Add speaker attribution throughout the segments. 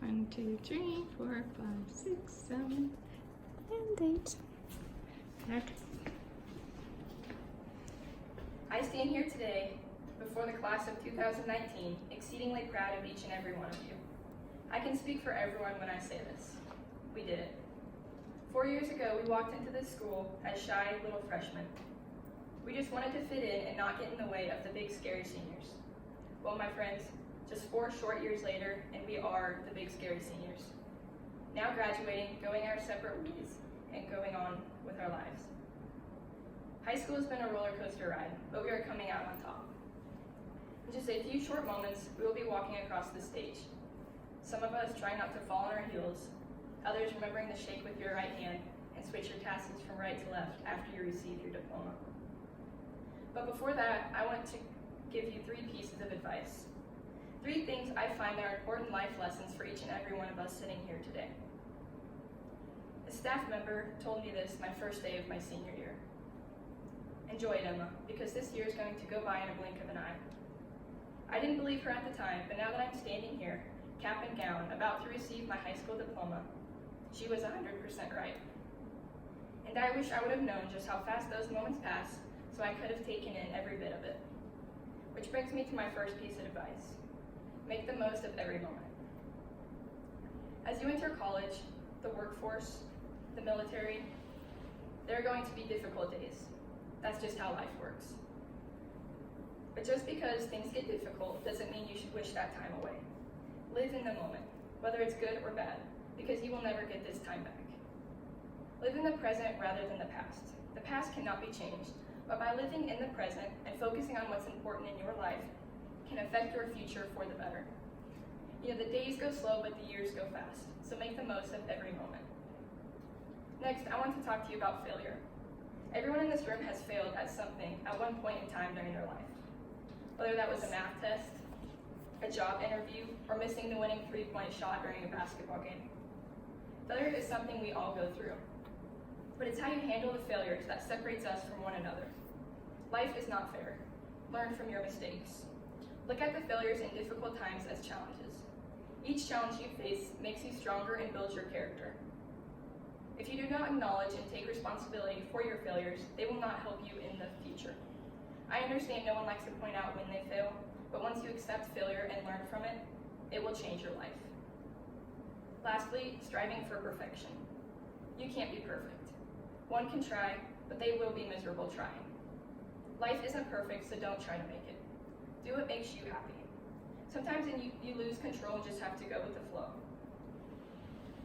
Speaker 1: 1, 2, 3, 4, 5, 6, 7, and 8. Okay.
Speaker 2: I stand here today before the class of 2019, exceedingly proud of each and every one of you. I can speak for everyone when I say this. We did it. 4 years ago, we walked into this school as shy little freshmen. We just wanted to fit in and not get in the way of the big scary seniors. Well, my friends, just 4 short years later, and we are the big scary seniors. Now graduating, going our separate ways, and going on with our lives. High school has been a roller coaster ride, but we are coming out on top. In just a few short moments, we will be walking across the stage. Some of us trying not to fall on our heels, others remembering to shake with your right hand and switch your tassels from right to left after you receive your diploma. But before that, I want to give you 3 pieces of advice. 3 things I find that are important life lessons for each and every one of us sitting here today. A staff member told me this my first day of my senior year. Enjoy it, Emma, because this year is going to go by in a blink of an eye. I didn't believe her at the time, but now that I'm standing here, cap and gown, about to receive my high school diploma, she was 100% right. And I wish I would have known just how fast those moments pass, so I could have taken in every bit of it. Which brings me to my first piece of advice. Make the most of every moment. As you enter college, the workforce, the military, there are going to be difficult days. That's just how life works. But just because things get difficult doesn't mean you should wish that time away. Live in the moment, whether it's good or bad, because you will never get this time back. Live in the present rather than the past. The past cannot be changed, but by living in the present and focusing on what's important in your life can affect your future for the better. You know, the days go slow, but the years go fast, so make the most of every moment. Next, I want to talk to you about failure. Everyone in this room has failed at something at one point in time during their life. Whether that was a math test, a job interview, or missing the winning 3-point shot during a basketball game. Failure is something we all go through, but it's how you handle the failures that separates us from one another. Life is not fair. Learn from your mistakes. Look at the failures in difficult times as challenges. Each challenge you face makes you stronger and builds your character. If you do not acknowledge and take responsibility for your failures, they will not help you in the future. I understand no one likes to point out when they fail, but once you accept failure and learn from it, it will change your life. Lastly, striving for perfection. You can't be perfect. One can try, but they will be miserable trying. Life isn't perfect, so don't try to make it. Do what makes you happy. Sometimes you lose control and just have to go with the flow.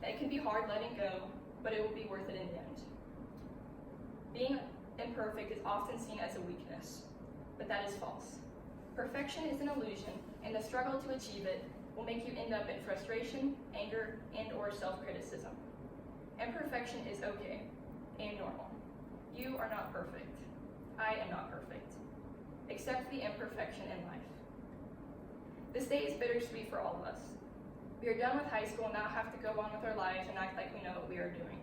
Speaker 2: It can be hard letting go, but it will be worth it in the end. Being imperfect is often seen as a weakness, but that is false. Perfection is an illusion, and the struggle to achieve it will make you end up in frustration, anger, and/or self-criticism. Imperfection is okay and normal. You are not perfect. I am not perfect. Accept the imperfection in life. This day is bittersweet for all of us. We are done with high school and now have to go on with our lives and act like we know what we are doing.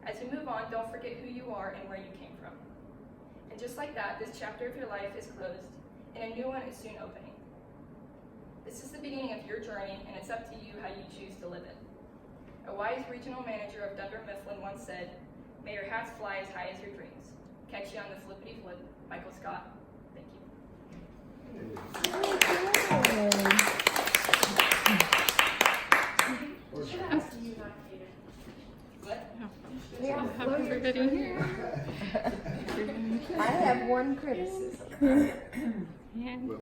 Speaker 2: As you move on, don't forget who you are and where you came from. And just like that, this chapter of your life is closed and a new one is soon opening. This is the beginning of your journey, and it's up to you how you choose to live it. A wise regional manager of Dunder Mifflin once said, "May your hats fly as high as your dreams." Catch you on the flippity flip. Michael Scott. Thank you. What?
Speaker 1: Yeah, have everybody here.
Speaker 3: I have one criticism.
Speaker 1: Yeah.